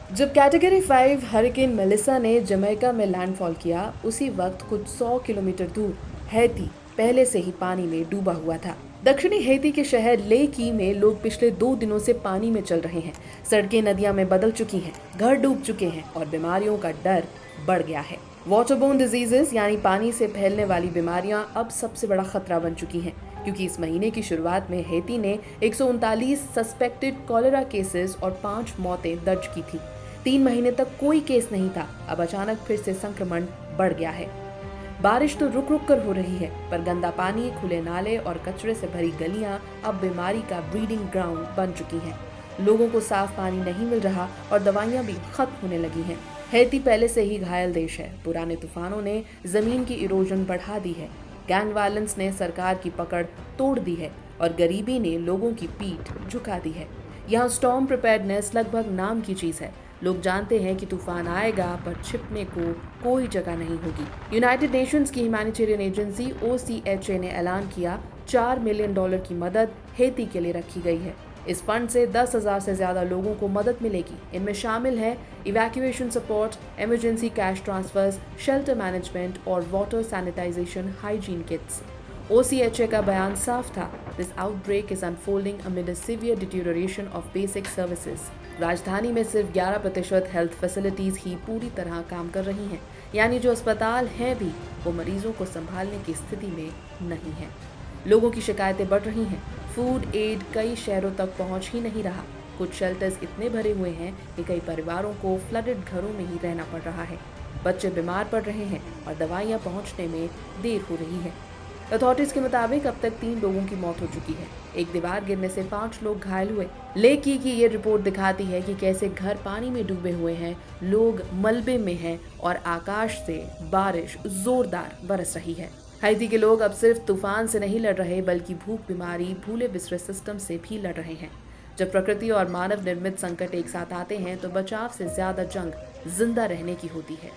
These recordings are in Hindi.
जब कैटेगरी 5 हरिकेन मेलिसा ने जमैका में लैंडफॉल किया, उसी वक्त कुछ 100 किलोमीटर दूर हैती पहले से ही पानी में डूबा हुआ था। दक्षिणी हैती के शहर लेकी में लोग पिछले 2 दिनों से पानी में चल रहे हैं। सड़कें नदियां में बदल चुकी हैं, घर डूब चुके हैं और बीमारियों का डर बढ़ गया है। वाटरबोर्न डिजीजेस यानी पानी से फैलने वाली बीमारियां अब सबसे बड़ा खतरा बन चुकी हैं, क्योंकि इस महीने की शुरुआत में हैती ने 139 सस्पेक्टेड कॉलेरा केसेस और 5 मौतें दर्ज की थी। 3 महीने तक कोई केस नहीं था, अब अचानक फिर से संक्रमण बढ़ गया है। बारिश तो रुक रुक कर हो रही है, पर गंदा पानी, खुले नाले और कचरे से भरी गलियां अब बीमारी का ब्रीडिंग ग्राउंड बन चुकी हैं। लोगों को साफ पानी नहीं मिल रहा और दवाइयां भी खत्म होने लगी हैं। हैती पहले से ही घायल देश है। पुराने तूफानों ने जमीन की इरोजन बढ़ा दी है, गैंग वायलेंस ने सरकार की पकड़ तोड़ दी है और गरीबी ने लोगों की पीठ झुका दी है। यहाँ स्टॉर्म प्रिपेयर्डनेस लगभग नाम की चीज है। लोग जानते हैं कि तूफान आएगा, पर छिपने को कोई जगह नहीं होगी। यूनाइटेड नेशंस की ह्यूमैनिटेरियन एजेंसी OCHA ने ऐलान किया, $4 मिलियन की मदद हैती के लिए रखी गई है। इस फंड से 10,000 से ज्यादा लोगों को मदद मिलेगी। इनमें शामिल है evacuation support, emergency cash transfers, shelter management और water sanitisation hygiene kits. OCHA का बयान साफ था, this outbreak is unfolding amid a severe deterioration of basic services. राजधानी में सिर्फ 11% हेल्थ फैसिलिटीज ही पूरी तरह काम कर रही हैं, यानी जो अस्पताल हैं भी वो मरीजों को संभालने की स्थिति में नहीं है। लोगों की शिकायतें बढ़ रही हैं। फूड एड कई शहरों तक पहुंच ही नहीं रहा। कुछ शेल्टर्स इतने भरे हुए हैं कि कई परिवारों को फ्लडेड घरों में ही रहना पड़ रहा है। बच्चे बीमार पड़ रहे हैं और दवाइयां पहुंचने में देर हो रही है। अथॉरिटीज के मुताबिक अब तक 3 लोगों की मौत हो चुकी है। एक दीवार गिरने से 5 लोग घायल हुए। लेकी की ये रिपोर्ट दिखाती है कि कैसे घर पानी में डूबे हुए हैं, लोग मलबे में हैं और आकाश से बारिश जोरदार बरस रही है। हैती के लोग अब सिर्फ तूफान से नहीं लड़ रहे, बल्कि भूख, बीमारी, भूले बिसरे सिस्टम से भी लड़ रहे हैं। जब प्रकृति और मानव निर्मित संकट एक साथ आते हैं तो बचाव से ज्यादा जंग जिंदा रहने की होती है।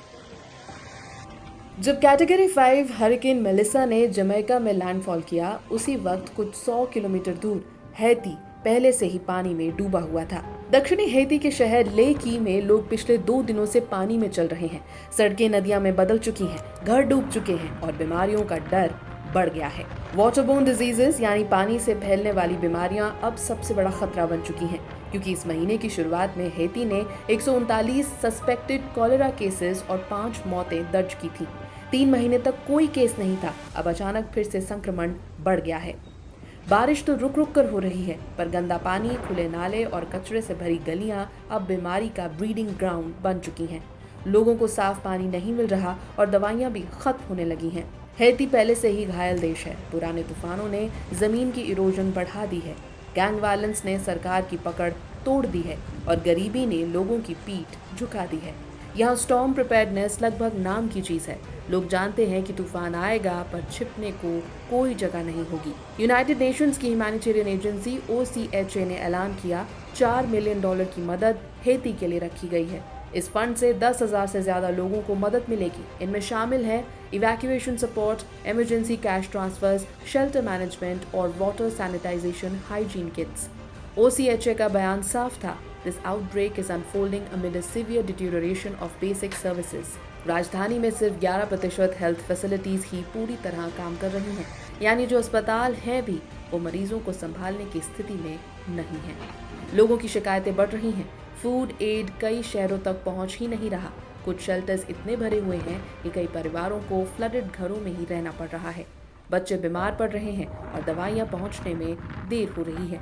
जब कैटेगरी 5 हरिकेन मेलिसा ने जमैका में लैंडफॉल किया, उसी वक्त कुछ 100 किलोमीटर दूर हैती पहले से ही पानी में डूबा हुआ था। दक्षिणी हैती के शहर लेकी में लोग पिछले 2 दिनों से पानी में चल रहे हैं। सड़कें नदियां में बदल चुकी हैं, घर डूब चुके हैं और बीमारियों का डर बढ़ गया है। वाटरबोर्न डिजीजेस यानी पानी से फैलने वाली बीमारियां अब सबसे बड़ा खतरा बन चुकी हैं, क्योंकि इस महीने की शुरुआत में हैती ने 139 सस्पेक्टेड कॉलेरा केसेस और 5 मौतें दर्ज की थी। 3 महीने तक कोई केस नहीं था, अब अचानक फिर से संक्रमण बढ़ गया है। बारिश तो रुक रुक कर हो रही है, पर गंदा पानी, खुले नाले और कचरे से भरी गलियां अब बीमारी का ब्रीडिंग ग्राउंड बन चुकी हैं। लोगों को साफ पानी नहीं मिल रहा और दवाइयां भी खत्म होने लगी हैं। हैती पहले से ही घायल देश है। पुराने तूफानों ने जमीन की इरोजन बढ़ा दी है, गैंग वायलेंस ने सरकार की पकड़ तोड़ दी है और गरीबी ने लोगों की पीठ झुका दी है। यहाँ स्टॉर्म प्रिपेयर्डनेस लगभग नाम की चीज है। लोग जानते हैं कि तूफान आएगा, पर छिपने को कोई जगह नहीं होगी। यूनाइटेड नेशंस की ह्यूमैनिटेरियन एजेंसी OCHA ने ऐलान किया, $4 मिलियन की मदद हैती के लिए रखी गई है। इस फंड से 10,000 से ज्यादा लोगों को मदद मिलेगी। इनमें शामिल है evacuation support, emergency cash transfers, shelter management और water sanitisation hygiene kits. OCHA का बयान साफ था, this outbreak is unfolding amid a severe deterioration of basic services. राजधानी में सिर्फ 11% हेल्थ फैसिलिटीज ही पूरी तरह काम कर रही हैं, यानी जो अस्पताल हैं भी वो मरीजों को संभालने की स्थिति में नहीं है। लोगों की शिकायतें बढ़ रही हैं। फूड एड कई शहरों तक पहुंच ही नहीं रहा। कुछ शेल्टर्स इतने भरे हुए हैं कि कई परिवारों को फ्लडेड घरों में ही रहना पड़ रहा है। बच्चे बीमार पड़ रहे हैं और दवाइयां पहुंचने में देर हो रही है।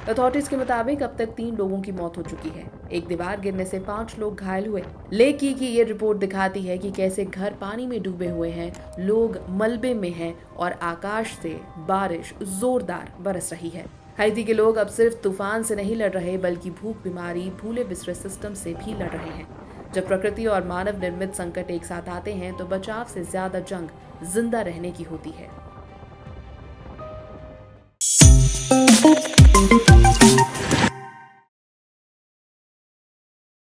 अथॉरिटीज के मुताबिक अब तक 3 लोगों की मौत हो चुकी है। एक दीवार गिरने से 5 लोग घायल हुए। लेकी की ये रिपोर्ट दिखाती है कि कैसे घर पानी में डूबे हुए हैं, लोग मलबे में हैं और आकाश से बारिश जोरदार बरस रही है। हैती के लोग अब सिर्फ तूफान से नहीं लड़ रहे, बल्कि भूख, बीमारी, भूले बिसरे सिस्टम से भी लड़ रहे हैं। जब प्रकृति और मानव निर्मित संकट एक साथ आते हैं तो बचाव से ज्यादा जंग जिंदा रहने की होती है।